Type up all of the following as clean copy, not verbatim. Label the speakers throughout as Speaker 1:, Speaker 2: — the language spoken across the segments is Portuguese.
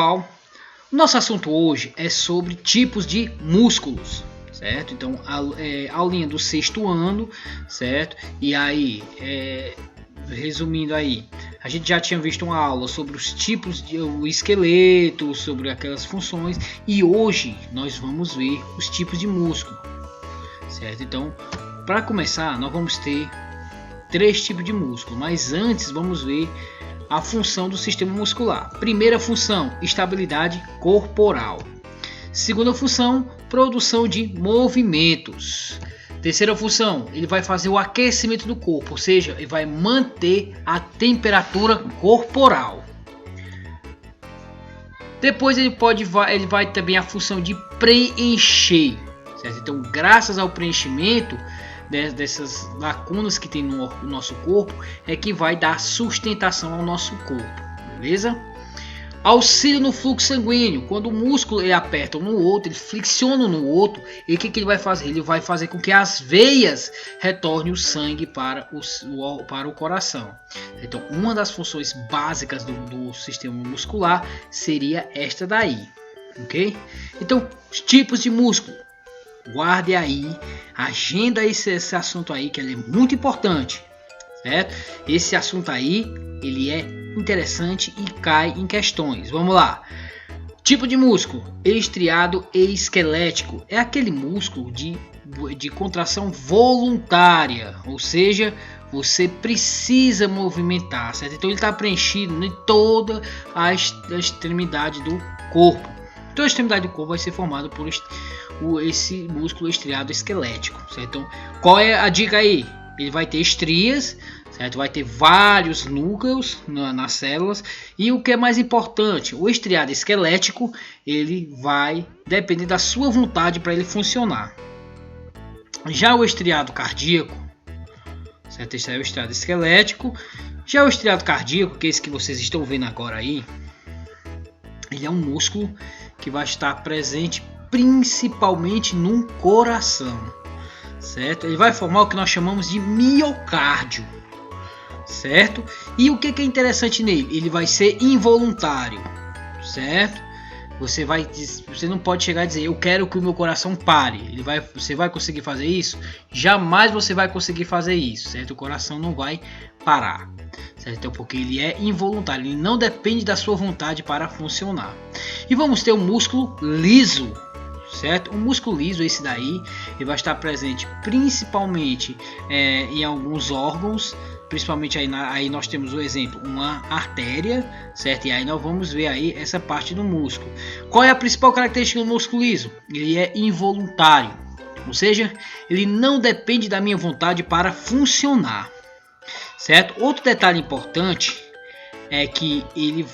Speaker 1: O nosso assunto hoje é sobre tipos de músculos, certo? Então, aulinha do 6º ano, certo? E aí, resumindo aí, a gente já tinha visto uma aula sobre os tipos de o esqueleto, sobre aquelas funções, e hoje nós vamos ver os tipos de músculo, certo? Então, para começar, nós vamos ter 3 tipos de músculo, mas antes vamos ver a função do sistema muscular. Primeira função, estabilidade corporal. Segunda função, produção de movimentos. Terceira função, ele vai fazer o aquecimento do corpo, ou seja, ele vai manter a temperatura corporal. Depois ele vai também a função de preencher, certo? Então, graças ao preenchimento dessas lacunas que tem no nosso corpo, é que vai dar sustentação ao nosso corpo, beleza? Auxílio no fluxo sanguíneo. Quando o músculo ele aperta um no outro, ele flexiona no outro, e o que ele vai fazer? Ele vai fazer com que as veias retornem o sangue para o coração. Então, uma das funções básicas do sistema muscular seria esta daí, ok? Então, os tipos de músculo. Guarde aí, agenda esse assunto aí, que ele é muito importante, certo? Esse assunto aí, ele é interessante e cai em questões. Vamos lá. Tipo de músculo: estriado e esquelético. É aquele músculo de contração voluntária, ou seja, você precisa movimentar, certo? Então ele está preenchido em toda a extremidade do corpo. Toda a extremidade do corpo vai ser formada por esse músculo estriado esquelético, certo? Então, qual é a dica aí? Ele vai ter estrias, certo? Vai ter vários núcleos nas células, e o que é mais importante, o estriado esquelético, ele vai depender da sua vontade para ele funcionar. Já o estriado cardíaco, certo? Esse é o estriado esquelético. Já o estriado cardíaco, que é esse que vocês estão vendo agora aí, ele é um músculo que vai estar presente principalmente no coração, certo? Ele vai formar o que nós chamamos de miocárdio, certo? E o que é interessante nele? Ele vai ser involuntário, certo? Você não pode chegar a dizer: eu quero que o meu coração pare. Você vai conseguir fazer isso? Jamais você vai conseguir fazer isso, certo? O coração não vai parar, certo? Então, porque ele é involuntário, ele não depende da sua vontade para funcionar. E vamos ter o músculo liso, certo? O músculo liso, esse daí, ele vai estar presente principalmente em alguns órgãos, principalmente aí nós temos o exemplo, uma artéria, certo? E aí nós vamos ver aí essa parte do músculo. Qual é a principal característica do músculo liso? Ele é involuntário, ou seja, ele não depende da minha vontade para funcionar, certo? Outro detalhe importante é que ele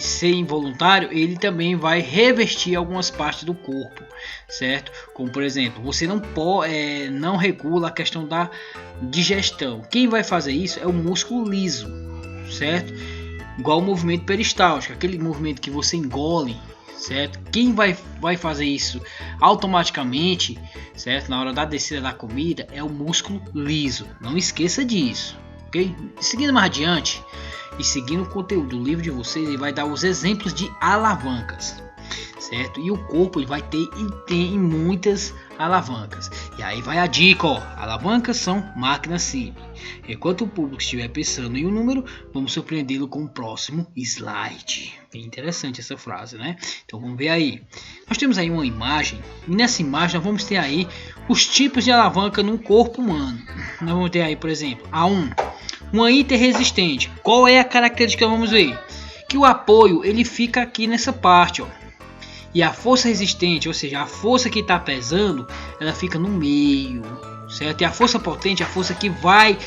Speaker 1: ser involuntário, ele também vai revestir algumas partes do corpo, certo? Como por exemplo, você não regula a questão da digestão. Quem vai fazer isso é o músculo liso, certo? Igual o movimento peristáltico, aquele movimento que você engole, certo? Quem vai fazer isso automaticamente, certo? Na hora da descida da comida, é o músculo liso. Não esqueça disso, ok? Seguindo mais adiante e seguindo o conteúdo do livro de vocês, ele vai dar os exemplos de alavancas, certo? E o corpo ele vai ter e tem muitas alavancas. E aí vai a dica, ó: alavancas são máquinas simples. Enquanto o público estiver pensando em um número, vamos surpreendê-lo com o próximo slide. Bem interessante essa frase, né? Então vamos ver aí. Nós temos aí uma imagem, e nessa imagem nós vamos ter aí os tipos de alavanca no corpo humano. Nós vamos ter aí, por exemplo, A1, uma interresistente. Qual é a característica que vamos ver? Que o apoio ele fica aqui nessa parte, ó. E a força resistente, ou seja, a força que está pesando, ela fica no meio, certo? E a força potente, a força que vai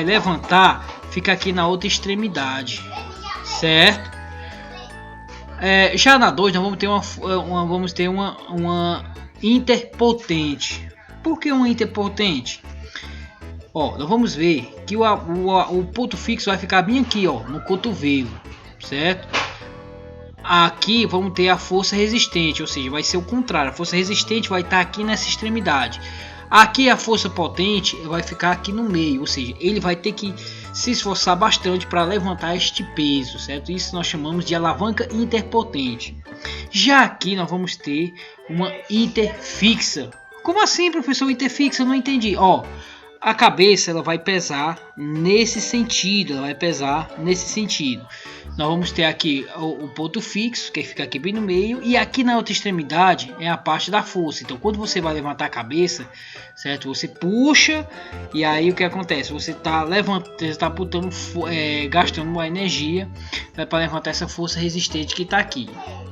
Speaker 1: levantar, fica aqui na outra extremidade, certo? Já na 2 nós vamos ter uma interpotente. Por que uma interpotente? Ó, nós vamos ver que o ponto fixo vai ficar bem aqui, ó, no cotovelo, certo? Aqui vamos ter a força resistente, ou seja, vai ser o contrário. A força resistente vai estar aqui nessa extremidade. Aqui a força potente vai ficar aqui no meio, ou seja, ele vai ter que se esforçar bastante para levantar este peso, certo? Isso nós chamamos de alavanca interpotente. Já aqui nós vamos ter uma interfixa. Como assim, professor, interfixa? Eu não entendi. Ó, a cabeça ela vai pesar nesse sentido, Nós vamos ter aqui o ponto fixo, que fica aqui bem no meio, e aqui na outra extremidade é a parte da força. Então, quando você vai levantar a cabeça, certo? Você puxa e aí o que acontece? Você está levantando, está gastando uma energia para levantar essa força resistente que está aqui.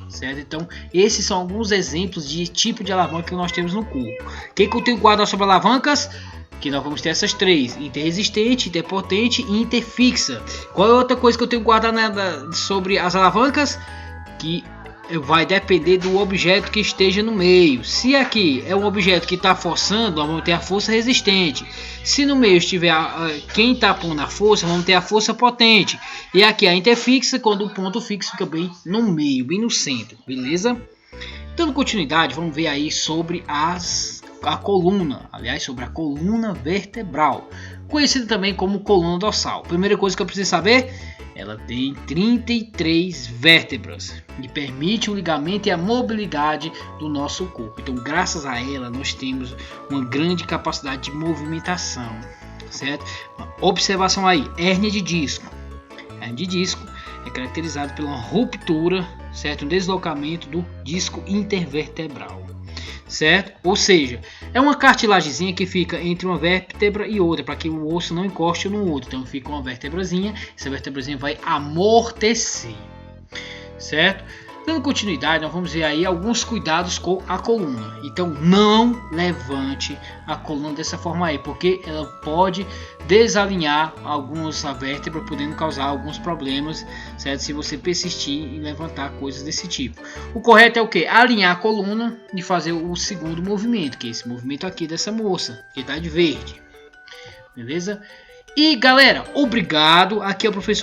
Speaker 1: Certo? Então, esses são alguns exemplos de tipo de alavanca que nós temos no corpo. O que eu tenho que guardar sobre alavancas? Que nós vamos ter essas três: interresistente, interpotente e interfixa. Qual é outra coisa que eu tenho que guardar sobre as alavancas? Que vai depender do objeto que esteja no meio. Se aqui é um objeto que está forçando, nós vamos ter a força resistente. Se no meio estiver quem está pondo a força, vamos ter a força potente. E aqui a interfixa, quando o ponto fixo fica bem no meio, bem no centro, beleza? Dando continuidade, vamos ver aí sobre a coluna, sobre a coluna vertebral, conhecida também como coluna dorsal. Primeira coisa que eu preciso saber, ela tem 33 vértebras e permite o ligamento e a mobilidade do nosso corpo. Então, graças a ela, nós temos uma grande capacidade de movimentação, certo? Observação aí, hérnia de disco. A hérnia de disco é caracterizada pela ruptura, certo? Um deslocamento do disco intervertebral. Certo? Ou seja, é uma cartilagemzinha que fica entre uma vértebra e outra, para que o osso não encoste no outro. Então fica uma vértebrazinha, essa vértebrazinha vai amortecer. Certo? Dando continuidade, nós vamos ver aí alguns cuidados com a coluna. Então não levante a coluna dessa forma aí, porque ela pode desalinhar algumas vértebras, podendo causar alguns problemas, certo? Se você persistir em levantar coisas desse tipo. O correto é o que? Alinhar a coluna e fazer o segundo movimento, que é esse movimento aqui dessa moça, que está de verde. Beleza? E galera, obrigado. Aqui é o professor